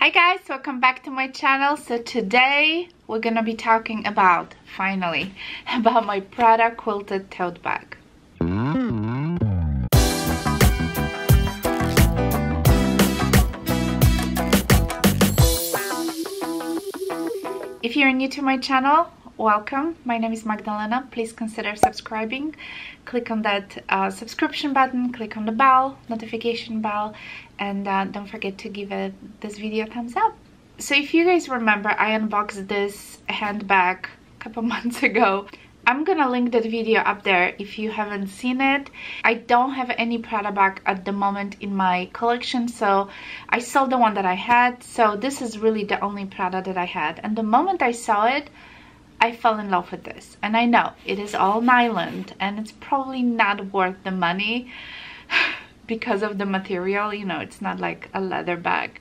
Hi guys, welcome back to my channel. So today we're gonna be talking about, finally, about my Prada Quilted Tote bag. If you're new to my channel, welcome. My name is Magdalena. Please consider subscribing. Click on that subscription button, click on the bell, notification bell, and don't forget to give this video a thumbs up. So if you guys remember, I unboxed this handbag a couple months ago. I'm gonna link that video up there if you haven't seen it. I don't have any Prada bag at the moment in my collection, so I sold the one that I had. So this is really the only Prada that I had, and the moment I saw it, I fell in love with this. And I know it is all nylon and it's probably not worth the money because of the material, you know, it's not like a leather bag.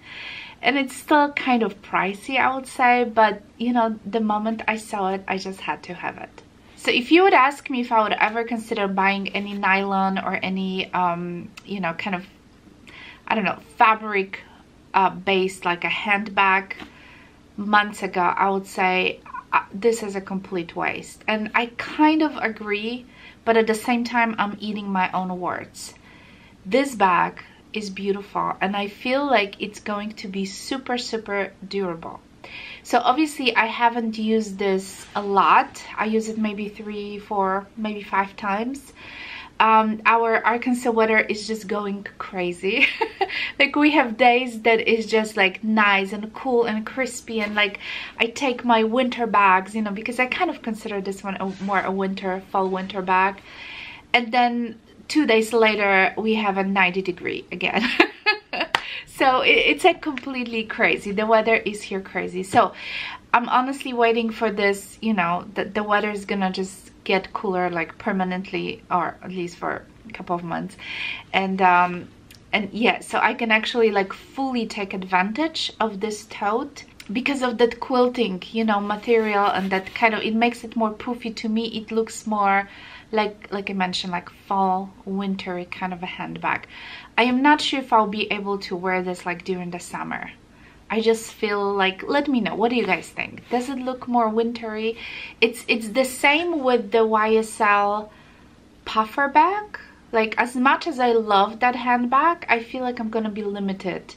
And it's still kind of pricey, I would say, but you know, the moment I saw it, I just had to have it. So if you would ask me if I would ever consider buying any nylon or any, you know, kind of, I don't know, fabric based like a handbag months ago, I would say this is a complete waste. And I kind of agree, but at the same time, I'm eating my own words. This bag is beautiful and I feel like it's going to be super, super durable. So obviously I haven't used this a lot. I use it maybe 3, 4, maybe 5 times. Our Arkansas weather is just going crazy. Like we have days that is just like nice and cool and crispy, and like I take my winter bags, you know, because I kind of consider this one more a winter, fall winter bag, and then 2 days later we have a 90-degree again. So it's like completely crazy. The weather is here crazy. So I'm honestly waiting for this, you know, the weather is gonna just get cooler like permanently, or at least for a couple of months, and yeah, so I can actually like fully take advantage of this tote because of that quilting, you know, material, and that kind of, it makes it more poofy. To me it looks more like I mentioned, like fall wintry kind of a handbag. I am not sure if I'll be able to wear this like during the summer. I just feel like, let me know, what do you guys think? Does it look more wintry? It's the same with the YSL puffer bag. Like, as much as I love that handbag, I feel like I'm gonna be limited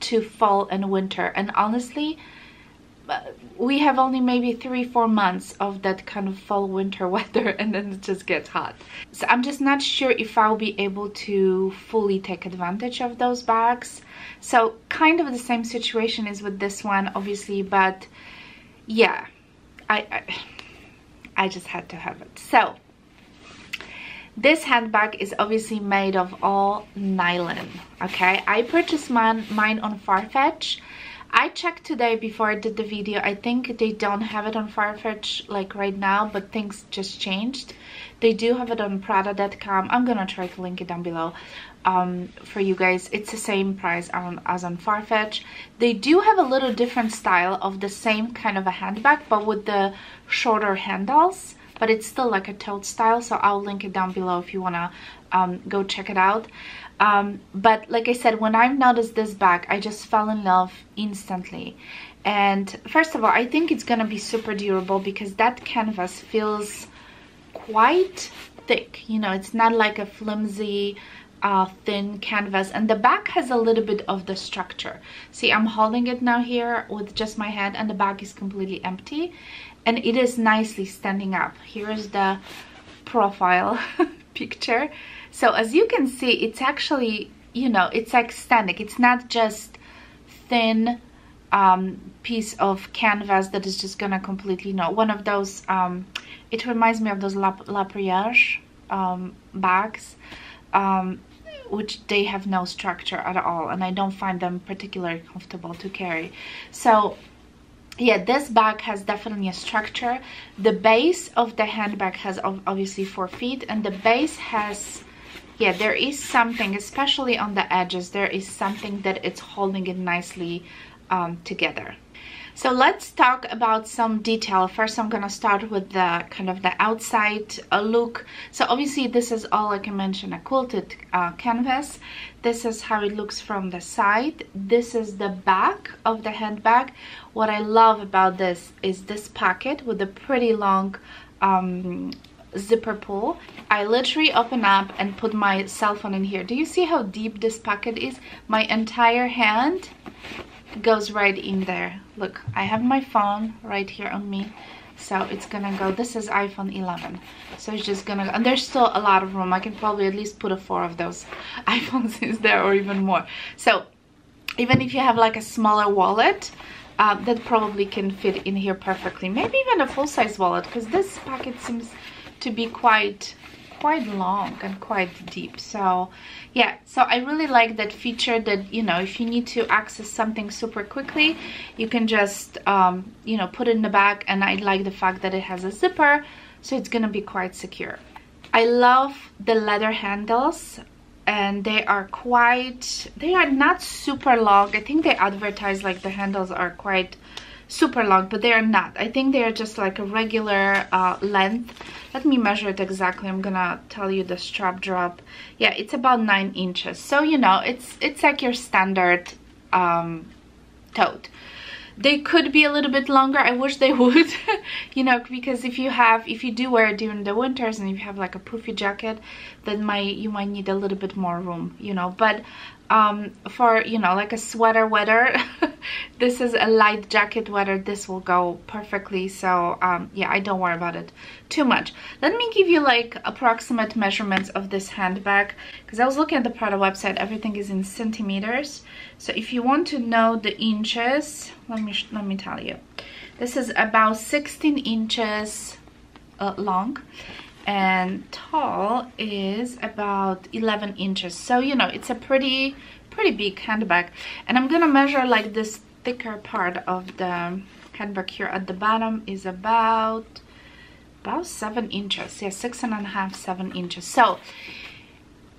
to fall and winter. And honestly, we have only maybe 3-4 months of that kind of fall winter weather, and then it just gets hot. So I'm just not sure if I'll be able to fully take advantage of those bags. So kind of the same situation is with this one, obviously, but yeah, I just had to have it. So this handbag is obviously made of all nylon. Okay, I purchased mine on Farfetch. I checked today before I did the video. I think they don't have it on Farfetch like right now, but things just changed. They do have it on Prada.com. I'm gonna try to link it down below for you guys. It's the same price as on Farfetch. They do have a little different style of the same kind of a handbag, but with the shorter handles, but it's still like a tote style, so I'll link it down below if you wanna go check it out. But like I said, when I've noticed this bag, I just fell in love instantly. And first of all, I think it's gonna be super durable because that canvas feels quite thick, you know, it's not like a flimsy thin canvas, and the back has a little bit of the structure. See, I'm holding it now here with just my hand, and the bag is completely empty, and it is nicely standing up. Here is the profile picture. So as you can see, it's actually, you know, it's like standing. It's not just thin piece of canvas that is just gonna completely, you know, one of those, it reminds me of those La Pliage bags, which they have no structure at all, and I don't find them particularly comfortable to carry. So yeah, this bag has definitely a structure. The base of the handbag has obviously 4 feet, and the base has, yeah, there is something, especially on the edges, there is something that it's holding it nicely together. So let's talk about some detail. First, I'm gonna start with the kind of the outside look. So obviously this is all, like I mentioned, a quilted canvas. This is how it looks from the side. This is the back of the handbag. What I love about this is this pocket with a pretty long zipper pull. I literally open up and put my cell phone in here. Do you see how deep this pocket is? My entire hand goes right in there. Look, I have my phone right here on me, so it's gonna go. This is iPhone 11, so it's just gonna go, and there's still a lot of room. I can probably at least put 4 of those iPhones in there, or even more. So even if you have like a smaller wallet, that probably can fit in here perfectly. Maybe even a full-size wallet, because this pocket seems to be quite long and quite deep. So yeah, so I really like that feature that, you know, if you need to access something super quickly, you can just you know, put it in the bag. And I like the fact that it has a zipper, so it's gonna be quite secure. I love the leather handles, and they are not super long. I think they advertise like the handles are quite super long, but they are not. I think they are just like a regular length. Let me measure it exactly. I'm gonna tell you the strap drop. Yeah, it's about 9 inches. So, you know, it's like your standard tote. They could be a little bit longer. I wish they would, you know, because if you do wear it during the winters, and if you have like a poofy jacket, then you might need a little bit more room, you know. But for, you know, like a sweater weather, this is a light jacket weather, this will go perfectly. So yeah, I don't worry about it too much. Let me give you like approximate measurements of this handbag, because I was looking at the Prada website. Everything is in centimeters. So if you want to know the inches, let me tell you. This is about 16 inches long, and tall is about 11 inches. So, you know, it's a pretty big handbag. And I'm gonna measure like this thicker part of the handbag here at the bottom is about 7 inches. Yeah, 6.5, 7 inches. So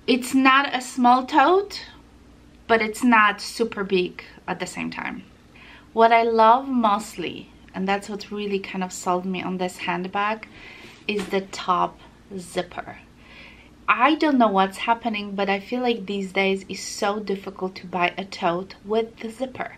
it's not a small tote, but it's not super big at the same time. What I love mostly, and that's what really kind of sold me on this handbag, is the top zipper. I don't know what's happening, but I feel like these days it's so difficult to buy a tote with the zipper.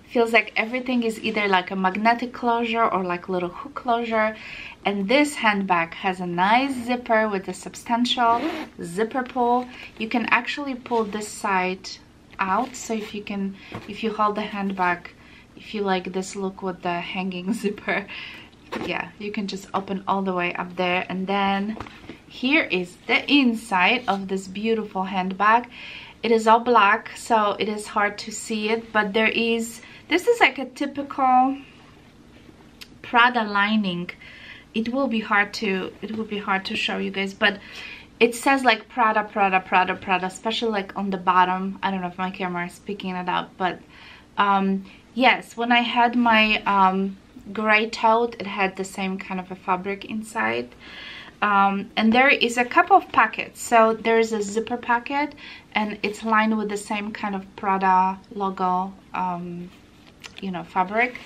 It feels like everything is either like a magnetic closure or like a little hook closure, and this handbag has a nice zipper with a substantial zipper pull. You can actually pull this side out, so if you hold the handbag, if you like this look with the hanging zipper, yeah, you can just open all the way up there. And then here is the inside of this beautiful handbag. It is all black, so it is hard to see it, but this is like a typical Prada lining. It will be hard to show you guys, but it says like Prada, Prada, Prada, Prada, especially like on the bottom. I don't know if my camera is picking it up, but yes, when I had my gray tote, it had the same kind of a fabric inside. And there is a couple of pockets. So there's a zipper pocket, and it's lined with the same kind of Prada logo, you know, fabric.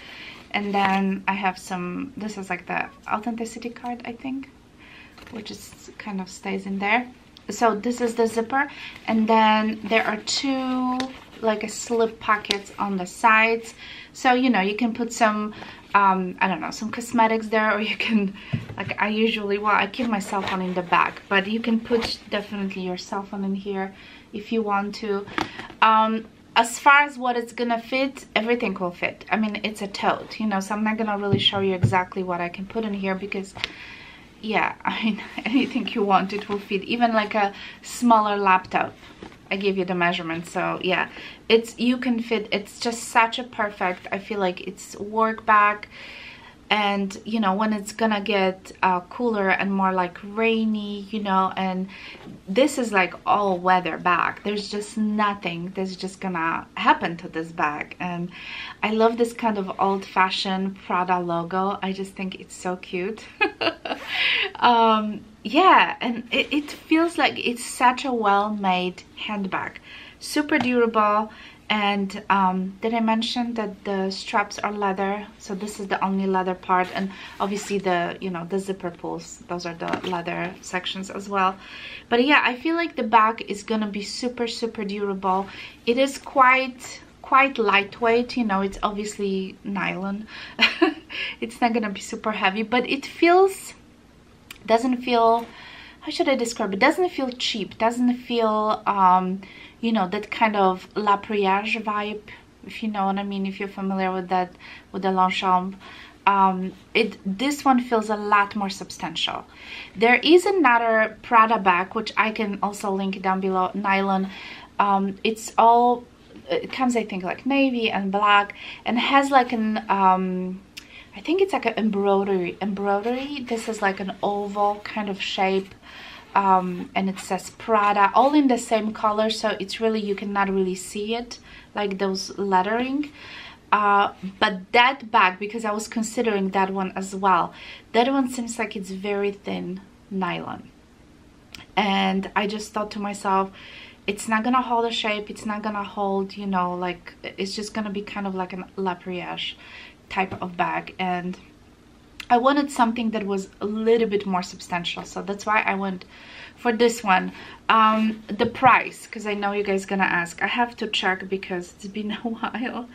And then I have some, this is like the authenticity card, I think, which is kind of stays in there. So this is the zipper, and then there are 2 like a slip pockets on the sides. So, you know, you can put some I don't know, some cosmetics there, or you can, like I usually, well, I keep my cell phone in the back, but you can put definitely your cell phone in here if you want to. As far as what it's gonna fit, everything will fit. I mean, it's a tote, you know, so I'm not gonna really show you exactly what I can put in here, because yeah, I mean, anything you want, it will fit. Even like a smaller laptop, I gave you the measurement. So yeah, you can fit. It's just such a perfect, I feel like it's work bag. And you know, when it's gonna get cooler and more like rainy, you know, and this is like all weather bag, there's just nothing that's just gonna happen to this bag. And I love this kind of old-fashioned Prada logo. I just think it's so cute. Yeah, and it feels like it's such a well-made handbag, super durable. And did I mention that the straps are leather? So this is the only leather part, and obviously the, you know, the zipper pulls, those are the leather sections as well. But yeah, I feel like the bag is gonna be super durable. It is quite lightweight, you know, it's obviously nylon. It's not gonna be super heavy, but it doesn't feel, how should I describe it? Doesn't feel cheap, doesn't feel you know, that kind of lapierre vibe, if you know what I mean, if you're familiar with that, with the Longchamp. This one feels a lot more substantial. There is another Prada bag, which I can also link down below, nylon. It comes, I think, like navy and black, and has like an I think it's like an embroidery. This is like an oval kind of shape, and it says Prada, all in the same color, so it's really, you cannot really see it, like those lettering. But that bag, because I was considering that one as well, that one seems like it's very thin nylon, and I just thought to myself, it's not gonna hold a shape, it's not gonna hold, you know, like, it's just gonna be kind of like an lapierre type of bag, and I wanted something that was a little bit more substantial, so that's why I went for this one. The price, because I know you guys gonna ask, I have to check because it's been a while.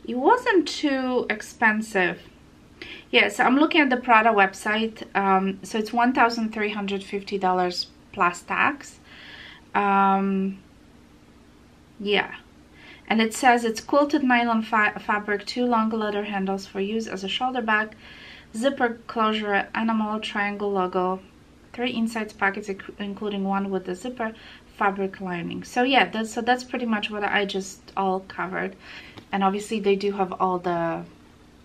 It wasn't too expensive. Yeah, so I'm looking at the Prada website. So it's $1,350 plus tax. Yeah, and it says it's quilted nylon fabric, 2 long leather handles for use as a shoulder bag, zipper closure, animal triangle logo, 3 inside pockets including one with the zipper, fabric lining. So yeah, that's pretty much what I just all covered. And obviously they do have all the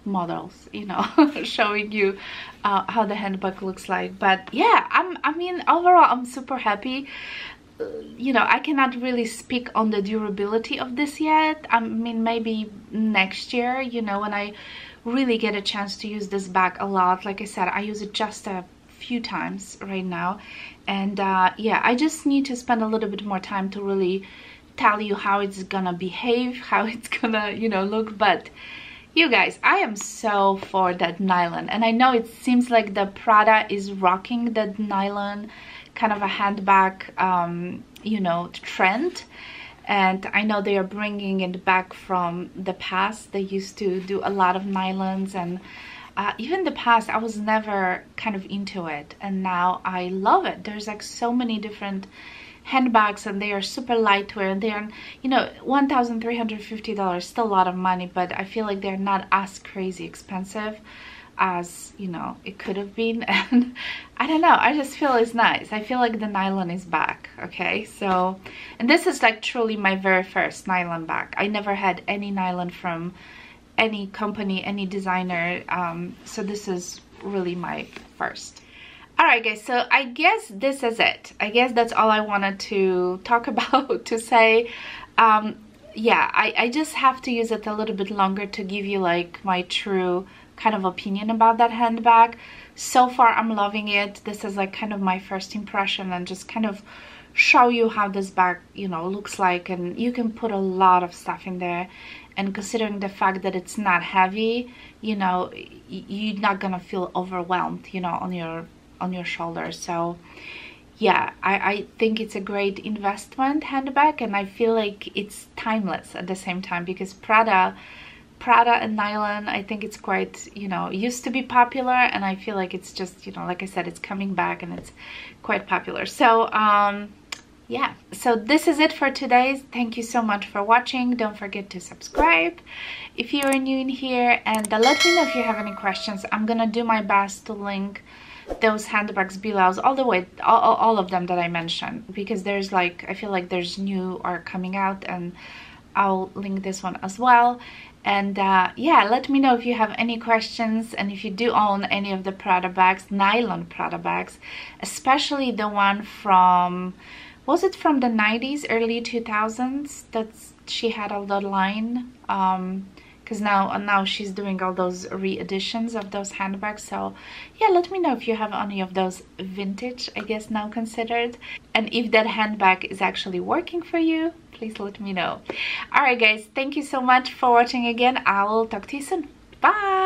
models, you know, showing you how the handbag looks like. But yeah, I mean, overall I'm super happy. You know, I cannot really speak on the durability of this yet. I mean, maybe next year, you know, when I really get a chance to use this bag a lot. Like I said, I use it just a few times right now, and yeah, I just need to spend a little bit more time to really tell you how it's gonna behave, how it's gonna, you know, look. But you guys, I am so for that nylon, and I know it seems like the Prada is rocking that nylon kind of a handbag, you know, trend, and I know they are bringing it back from the past. They used to do a lot of nylons, and even the past I was never kind of into it, and now I love it. There's like so many different handbags, and they are super lightweight, and they are, you know, $1,350, still a lot of money, but I feel like they're not as crazy expensive as, you know, it could have been. And I don't know, I just feel it's nice. I feel like the nylon is back. Okay, so, and this is like truly my very first nylon bag. I never had any nylon from any company, any designer, so this is really my first. Alright guys, so I guess this is it. I guess that's all I wanted to talk about, to say. Yeah, I just have to use it a little bit longer to give you like my true kind of opinion about that handbag. So far I'm loving it. This is like kind of my first impression, and just kind of show you how this bag, you know, looks like. And you can put a lot of stuff in there, and considering the fact that it's not heavy, you know, you're not gonna feel overwhelmed, you know, on your shoulders. So yeah, I think it's a great investment handbag, and I feel like it's timeless at the same time, because Prada and nylon, I think it's quite, you know, used to be popular, and I feel like it's just, you know, like I said, it's coming back and it's quite popular. So yeah, so this is it for today. Thank you so much for watching. Don't forget to subscribe if you are new in here, and let me know if you have any questions. I'm gonna do my best to link those handbags below, all of them that I mentioned, because there's like, I feel like there's new are coming out, and I'll link this one as well. And yeah, let me know if you have any questions, and if you do own any of the Prada bags, nylon Prada bags, especially the one from, was it from the 90s, early 2000s, that she had a lot line. because now she's doing all those re-editions of those handbags. So yeah, let me know if you have any of those vintage, I guess now considered, and if that handbag is actually working for you, please let me know. All right guys, thank you so much for watching again. I will talk to you soon. Bye.